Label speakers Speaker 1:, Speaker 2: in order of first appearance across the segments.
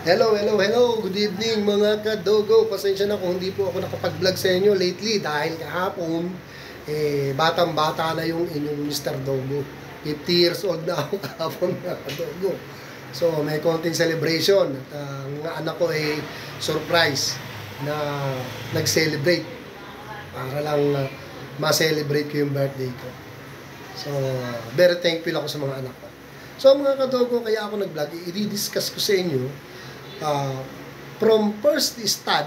Speaker 1: Hello, hello, hello. Good evening mga kadogo. Pasensya na kung hindi po ako nakapag-vlog sa inyo lately dahil kahapon, batang-bata na yung inyong Mr. Dogo. 50 years old na ako kahapon mga kadogo. So, may konting celebration. At ang mga anak ko ay surprise na nag-celebrate para lang ma-celebrate ko yung birthday ko. So, very thankful ako sa mga anak ko. So, mga kadogo, kaya ako nag-vlog. I-discuss ko sa inyo from first stud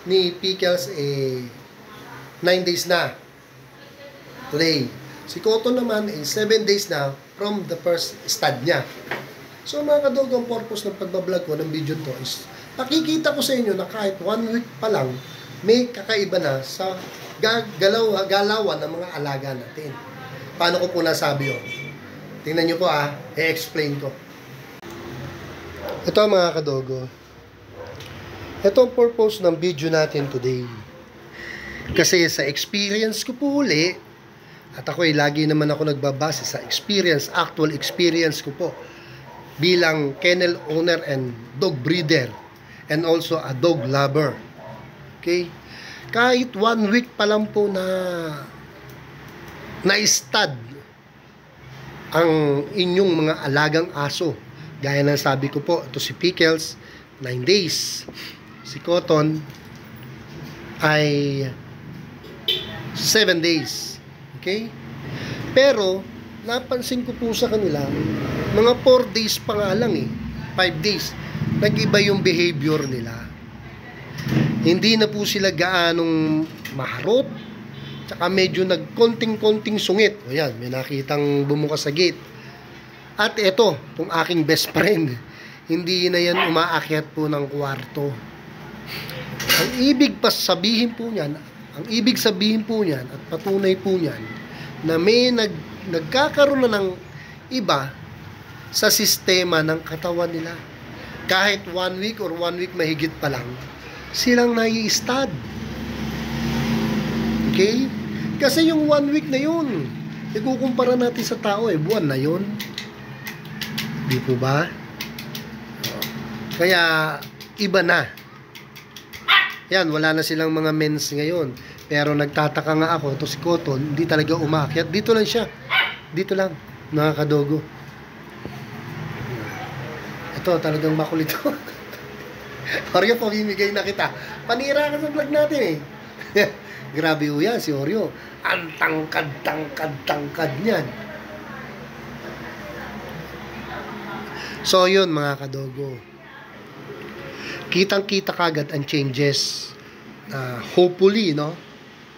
Speaker 1: ni Pickles 9 days na today. Si Cotton naman 7 days na from the first stud niya. So mga kadogo, ang purpose ng pagbablog ko ng video to is nakikita ko sa inyo na kahit 1 week pa lang may kakaiba na sa galawan ng mga alaga natin. Paano ko po nasabi yun? Tingnan nyo po i-explain ko. Ito mga kadogo. Ito ang purpose ng video natin today. Kasi sa experience ko po uli, at ako lagi naman ako nagbabase sa experience, actual experience ko po bilang kennel owner and dog breeder and also a dog lover. Okay? Kahit 1 week pa lang po na-stud ang inyong mga alagang aso. Gaya ng sabi ko po, ito si Pickles, 9 days. Si Cotton ay 7 days. Okay? Pero, napansin ko po sa kanila, mga 4 days pa nga lang 5 days, nag-iba yung behavior nila. Hindi na po sila gaanong maharot, tsaka medyo nagkonting-konting sungit. O yan, may nakitang bumukas sa gate. At ito, itong aking best friend, hindi na yan umaakyat po ng kwarto. Ang ibig sabihin po niyan at patunay po niyan, na may nagkakaroon na ng iba sa sistema ng katawan nila. Kahit 1 week or 1 week mahigit pa lang, silang nai-stud. Okay? Kasi yung 1 week na yun, ikukumpara natin sa tao buwan na yun. Di po ba? Kaya, iba na. Yan, wala na silang mga mens ngayon. Pero nagtataka nga ako, ito si Cotton, hindi talaga umakyat. Dito lang siya. Dito lang, mga kadogo. Ito, talagang makulit ko. Oreo, pamimigay na kita. Panira ka sa vlog natin Grabe yan, si Oreo. Ang tangkad niyan. So yun mga kadogo, kitang-kita kagad ang changes, hopefully, no?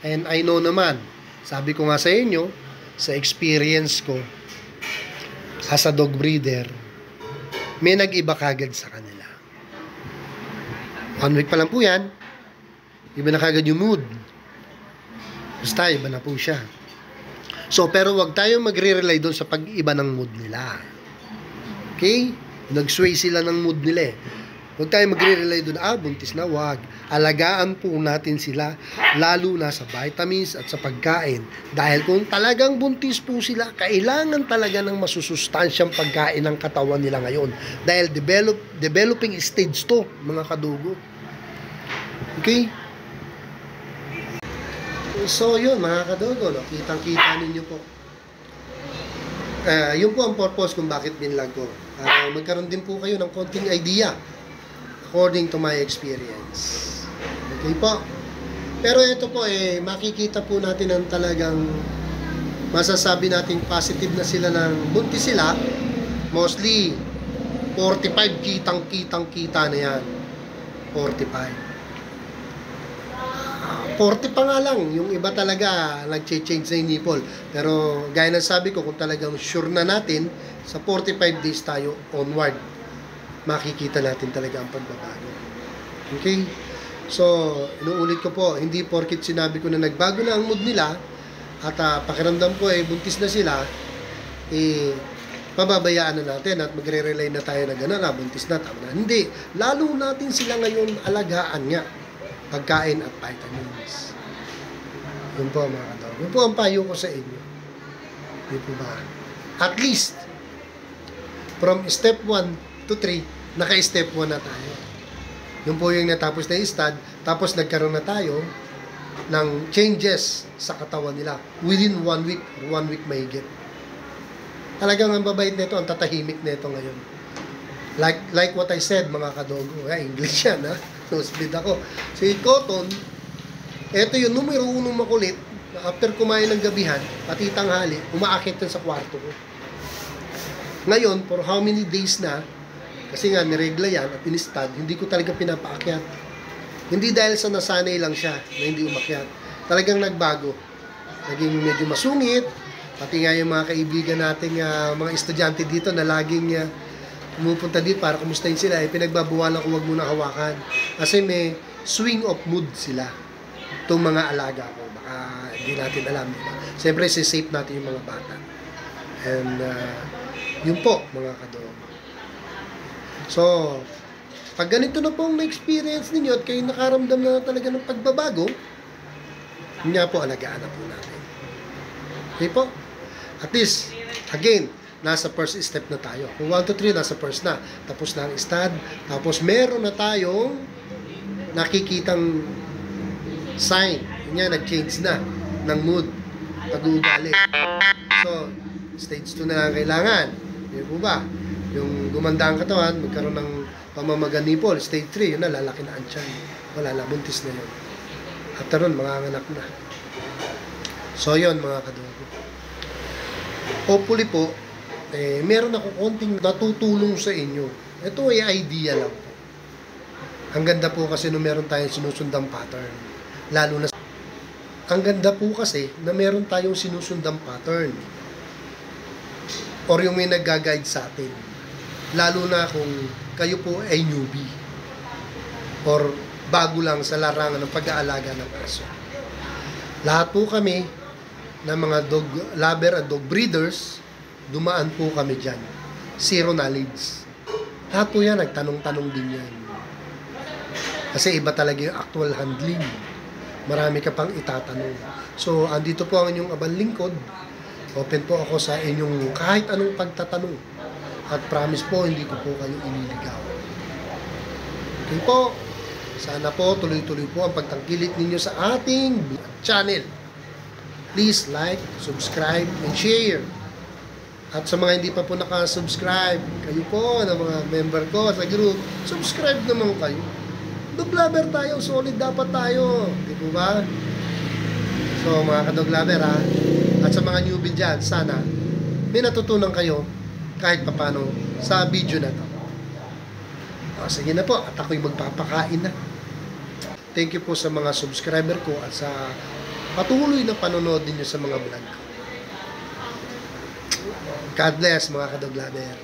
Speaker 1: And I know naman, sabi ko nga sa inyo, sa experience ko as a dog breeder, may nag-iba kagad sa kanila. 1 week pa lang po yan, iba na kagad yung mood. Basta iba na po siya. So pero wag tayong magre-rely doon sa pag-iba ng mood nila. Okay? Nag-sway sila ng mood nila Huwag tayo magre-rely doon, buntis na, wag. Alagaan po natin sila, lalo na sa vitamins at sa pagkain. Dahil kung talagang buntis po sila, kailangan talaga ng masusustansyang pagkain ng katawan nila ngayon. Dahil developing stage to, mga kadugo. Okay? So yun, mga kadugo, kitang-kita ninyo po. Yun po ang purpose kung bakit binlog ko. Magkaroon din po kayo ng konting idea according to my experience. Okay po? Pero ito po makikita po natin ang talagang masasabi natin positive na sila ng buntis sila. Mostly 45 kitang-kita na yan. 45. 40 pa nga lang, yung iba talaga nag-change na yung nipple. Pero gaya ng sabi ko, kung talagang sure na natin, sa 45 days tayo onward, makikita natin talaga ang pagbabago. Okay? So, inuulit ko po, hindi porkit sinabi ko na nagbago na ang mood nila, at pakiramdam ko buntis na sila, pababayaan na natin at magre-rely na tayo na gano'n, buntis na, tama na. Hindi. Lalo natin sila ngayon alagaan nga. Pagkain at vitamins. Yun po mga katawag. Yun po ang payo ko sa inyo. Di po ba? At least, from step 1 to 3, naka-step 1 na tayo. Yun po yung natapos na stud, tapos nagkaroon na tayo ng changes sa katawan nila within 1 week or 1 week mahigit. Talagang ang babait nito, ang tatahimik nito ngayon. Like what I said, mga kadogo. English yan, ha? No-speed ako. Si Cotton, ito yung numero 1 makulit. After kumain ng gabihan, pati tanghali, umaakit yun sa kwarto ko. Ngayon, for how many days na, kasi nga, niregla yan at in-stud, hindi ko talaga pinapaakyat. Hindi dahil sa nasanay lang siya na hindi umakyat. Talagang nagbago. Naging medyo masungit. Pati nga yung mga kaibigan nating mga estudyante dito na laging pumupunta dito para kumustahin sila. Pinagbabawalan ko, wag muna hawakan. Kasi may swing of mood sila. Itong mga alaga ko. Baka hindi natin alam. Diba? Siyempre, safe natin yung mga bata. And yun po, mga kadogo. So, pag ganito na pong na-experience ninyo at kayo nakaramdam na talaga ng pagbabago, yun nga po, alagaan na po natin. Okay po? At least, again, nasa first step na tayo. Kung 1, 2, 3, nasa first na. Tapos na ang stud. Tapos meron na tayong nakikitang sign. Yun nga, nag-change na ng mood, pag-uugali. So, stage 2 na lang kailangan. Yun po ba? Yung gumanda ang katawan, magkaroon ng pamamaga nipple. Stage 3, yun na, lalaki na ang tiyan. Wala na, buntis na yun. At taron, mga anak na. So, yun, mga kadogo. Hopefully po, meron ako konting natutulong sa inyo. Ito ay idea lang po. Ang ganda po kasi na meron tayong sinusundang pattern. Lalo na, ang ganda po kasi na meron tayong sinusundang pattern. Or yung may nag-guide sa atin. Lalo na kung kayo po ay newbie. Or bago lang sa larangan ng pag-aalaga ng aso. Lahat po kami na mga dog lover at dog breeders, dumaan po kami dyan. Zero knowledge. Lahat po yan, nagtanong-tanong din yan. Kasi iba talaga yung actual handling. Marami ka pang itatanong. So, andito po ang inyong abang lingkod. Open po ako sa inyong kahit anong pagtatanong. At promise po, hindi ko po kayo iniligaw. Okay po. Sana po, tuloy-tuloy po ang pagtangkilik ninyo sa ating channel. Please like, subscribe, and share. At sa mga hindi pa po nakasubscribe, kayo po, na mga member ko sa group, subscribe naman kayo. Dog lover tayo, solid dapat tayo. Di po ba? So, mga ka-dog lover ha, at sa mga newbie dyan, sana may natutunan kayo kahit papano sa video na to. O, sige na po, at ako'y magpapakain na. Thank you po sa mga subscriber ko at sa patuloy na panonood ninyo sa mga vlog ko. God bless, mga ka-dog lover.